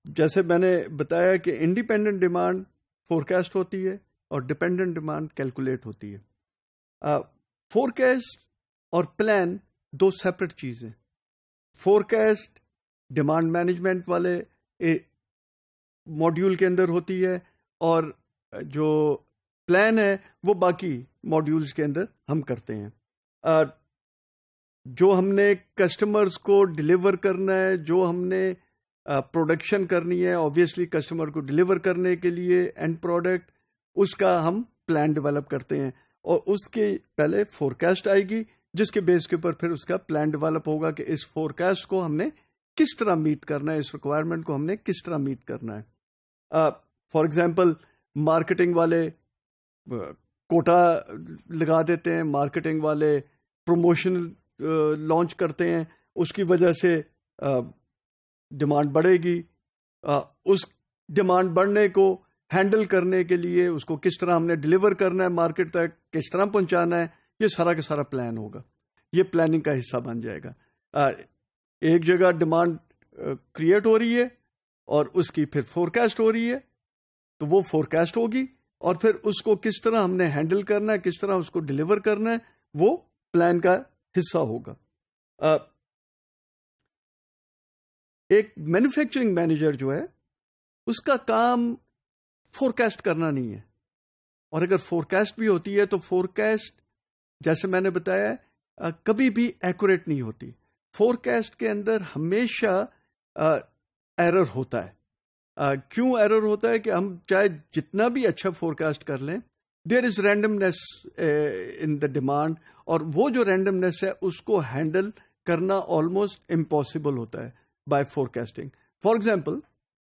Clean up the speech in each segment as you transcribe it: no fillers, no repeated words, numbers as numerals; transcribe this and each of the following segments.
جیسے میں نے بتایا کہ انڈیپینڈنٹ ڈیمانڈ فورکاسٹ ہوتی ہے اور ڈیپینڈنٹ ڈیمانڈ کیلکولیٹ ہوتی ہے. فورکاسٹ اور پلان دو سیپریٹ چیزیں. فورکاسٹ ڈیمانڈ مینجمنٹ والے ماڈیول کے اندر ہوتی ہے اور جو پلان ہے وہ باقی ماڈیولز کے اندر ہم کرتے ہیں. جو ہم نے کسٹمرز کو ڈلیور کرنا ہے، جو ہم نے پروڈکشن کرنی ہے، آبویسلی کسٹمر کو ڈلیور کرنے کے لیے اینڈ پروڈکٹ، اس کا ہم پلان ڈیولپ کرتے ہیں اور اس کے پہلے فورکاسٹ آئے گی جس کے بیس کے اوپر پھر اس کا پلان ڈیولپ ہوگا کہ اس فورکاسٹ کو ہم نے کس طرح میٹ کرنا ہے، اس ریکوائرمنٹ کو ہم نے کس طرح میٹ کرنا ہے. فار ایگزامپل مارکیٹنگ والے کوٹا لگا دیتے ہیں، مارکیٹنگ والے پروموشن لانچ کرتے ہیں، اس کی وجہ سے ڈیمانڈ بڑھے گی. اس ڈیمانڈ بڑھنے کو ہینڈل کرنے کے لیے اس کو کس طرح ہم نے ڈلیور کرنا ہے مارکیٹ تک، کس طرح پہنچانا ہے، یہ سارا کا سارا پلان ہوگا. یہ پلاننگ کا حصہ بن جائے گا. ایک جگہ ڈیمانڈ کریٹ ہو رہی ہے اور اس کی پھر فورکاسٹ ہو رہی ہے، تو وہ فورکاسٹ ہوگی اور پھر اس کو کس طرح ہم نے ہینڈل کرنا ہے، کس طرح اس کو ڈلیور کرنا ہے، وہ پلان کا حصہ ہوگا. ایک مینوفیکچرنگ مینیجر جو ہے اس کا کام فورکاسٹ کرنا نہیں ہے، اور اگر فورکاسٹ بھی ہوتی ہے تو فورکاسٹ جیسے میں نے بتایا کبھی بھی ایکوریٹ نہیں ہوتی. فورکاسٹ کے اندر ہمیشہ ایرر ہوتا ہے. کیوں ایرر ہوتا ہے کہ ہم چاہے جتنا بھی اچھا فورکاسٹ کر لیں، دیر از رینڈمنیس ان دا ڈیمانڈ، اور وہ جو رینڈمنیس ہے اس کو ہینڈل کرنا آلموسٹ امپاسبل ہوتا ہے بائی فورکاسٹنگ. فار ایگزامپل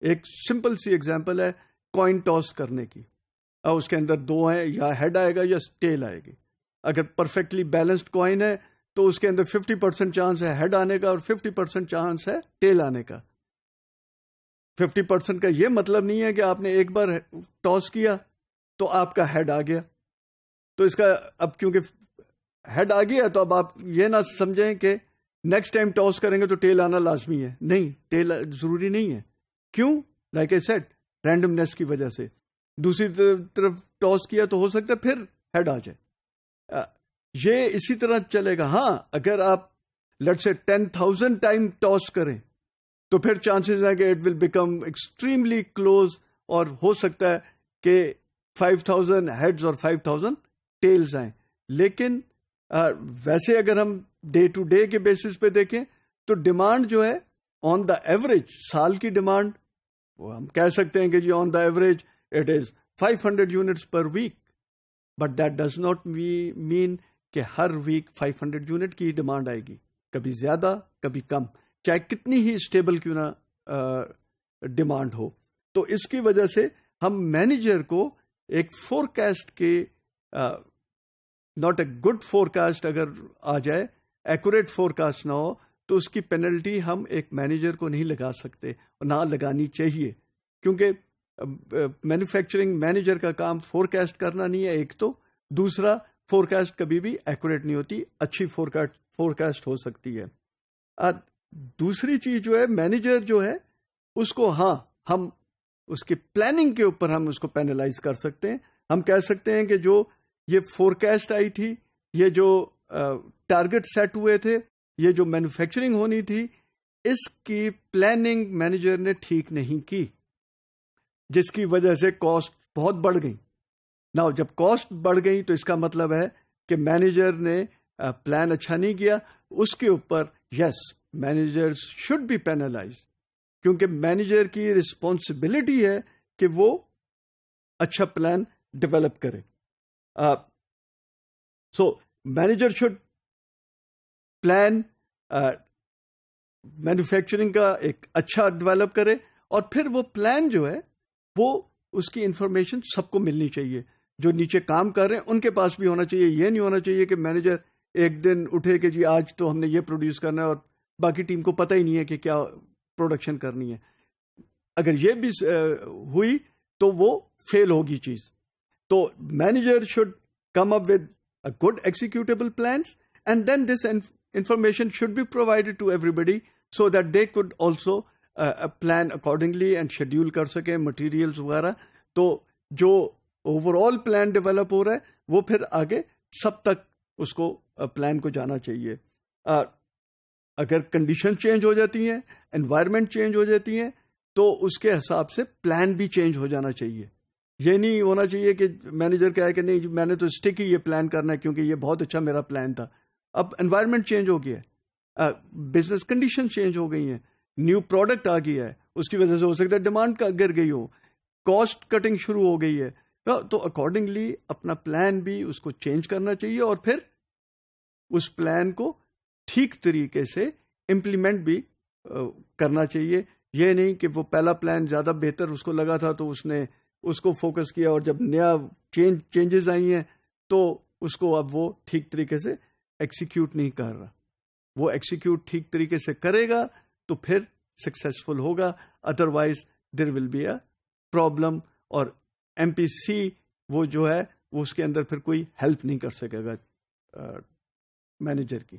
ایک سمپل سی ایگزامپل ہے کوائن ٹاس کرنے کی. اس کے اندر دو ہیں، یا ہیڈ آئے گا یا ٹیل آئے گی. اگر پرفیکٹلی بیلنسڈ کوائن ہے تو اس کے اندر 50% چانس ہے ہیڈ آنے کا اور 50% چانس ہے ٹیل آنے کا. 50% کا یہ مطلب نہیں ہے کہ آپ نے ایک بار ٹاس کیا تو آپ کا ہیڈ آ گیا، تو اس کا اب کیونکہ ہیڈ آ گیا تو اب آپ یہ نہ سمجھیں کہ نیکسٹ ٹائم ٹاس کریں گے تو ٹیل آنا لازمی ہے. نہیں، ٹیل ضروری نہیں ہے. کیوں؟ لائک اے سیٹ، رینڈمنیس کی وجہ سے. دوسری طرف ٹاس کیا تو ہو سکتا ہے پھر ہیڈ آ جائے. یہ اسی طرح چلے گا. ہاں، اگر آپ لیٹ سے 10,000 ٹائم ٹاس کریں تو پھر چانسز ہیں کہ it will become extremely close, اور ہو سکتا ہے کہ 5,000 ہیڈز اور 5,000 ٹیلز آئیں. لیکن ویسے اگر ہم ڈے ٹو ڈے کے بیسس پہ دیکھیں تو ڈیمانڈ جو ہے آن دا ایوریج، سال کی ڈیمانڈ وہ ہم کہہ سکتے ہیں کہ جی on the average it is 500 units per week, but that does not mean کہ ہر ویک 500 یونٹ کی ڈیمانڈ آئے گی. کبھی زیادہ کبھی کم، چاہے کتنی ہی اسٹیبل کیوں نہ ڈیمانڈ ہو. تو اس کی وجہ سے ہم مینیجر کو ایک فورکاسٹ کے ناٹ اے گڈ فورکاسٹ اگر آ جائے، ایکوریٹ فورکاسٹ نہ ہو، تو اس کی پینلٹی ہم ایک مینیجر کو نہیں لگا سکتے اور نہ لگانی چاہیے. کیونکہ مینوفیکچرنگ مینیجر کا کام فورکاسٹ کرنا نہیں ہے ایک تو، دوسرا فورکاسٹ کبھی بھی ایکوریٹ نہیں ہوتی. اچھی فورکاسٹ ہو سکتی ہے. دوسری چیز جو ہے مینیجر جو ہے اس کو، ہاں ہم اس کی پلاننگ کے اوپر ہم اس کو پینلائز کر سکتے ہیں. ہم کہہ سکتے ہیں کہ جو یہ فورکاسٹ آئی تھی، یہ جو ٹارگٹ سیٹ ہوئے تھے، یہ جو مینوفیکچرنگ ہونی تھی، اس کی پلاننگ مینیجر نے ٹھیک نہیں کی، جس کی وجہ سے کاسٹ بہت بڑھ گئی. نا جب کاسٹ بڑھ گئی تو اس کا مطلب ہے کہ مینیجر نے پلان اچھا نہیں کیا. اس کے اوپر یس مینیجر شوڈ بی پینلائز، کیونکہ مینیجر کی رسپانسبلٹی ہے کہ وہ اچھا پلان ڈیولپ کرے. So manager should plan manufacturing کا ایک اچھا ڈیولپ کرے، اور پھر وہ پلان جو ہے وہ اس کی انفارمیشن سب کو ملنی چاہیے. جو نیچے کام کر رہے ہیں ان کے پاس بھی ہونا چاہیے. یہ نہیں ہونا چاہیے کہ مینیجر ایک دن اٹھے کہ جی آج تو ہم نے یہ پروڈیوس کرنا ہے اور باقی ٹیم کو پتہ ہی نہیں ہے کہ کیا پروڈکشن کرنی ہے. اگر یہ بھی ہوئی تو وہ فیل ہوگی چیز. تو manager should come up with a good executable plans, and then this information should be provided to everybody so that they could also plan accordingly and schedule کر سکیں مٹیریلز وغیرہ. تو جو اوور آل پلان ڈیولپ ہو رہا ہے وہ پھر آگے سب تک اس کو پلان کو جانا چاہیے. اگر کنڈیشن چینج ہو جاتی ہیں، انوائرمنٹ چینج ہو جاتی ہیں، تو اس کے حساب سے پلان بھی چینج ہو جانا چاہیے. یہ نہیں ہونا چاہیے کہ مینیجر کہے کہ نہیں میں نے تو اسٹک ہی یہ پلان کرنا ہے کیونکہ یہ بہت اچھا میرا پلان تھا. اب انوائرمنٹ چینج ہو گیا ہے، بزنس کنڈیشن چینج ہو گئی ہیں، نیو پروڈکٹ آ گیا ہے، اس کی وجہ سے ہو سکتا ہے ڈیمانڈ گر گئی ہو، کاسٹ کٹنگ شروع ہو گئی ہے. تو اکارڈنگلی اپنا پلان بھی اس کو چینج کرنا چاہیے اور پھر اس پلان کو ٹھیک طریقے سے امپلیمنٹ بھی کرنا چاہیے. یہ نہیں کہ وہ پہلا پلان زیادہ بہتر اس کو لگا تھا تو اس نے اس کو فوکس کیا اور جب نیا چینجز آئی ہیں تو اس کو اب وہ ٹھیک طریقے سے ایکسیکیوٹ نہیں کر رہا. وہ ایکسیکیوٹ ٹھیک طریقے سے کرے گا تو پھر سکسیسفل ہوگا، otherwise there will be a problem. اور ایم پی سی وہ جو ہے وہ اس کے اندر پھر کوئی ہیلپ نہیں کر سکے گا مینیجر کی.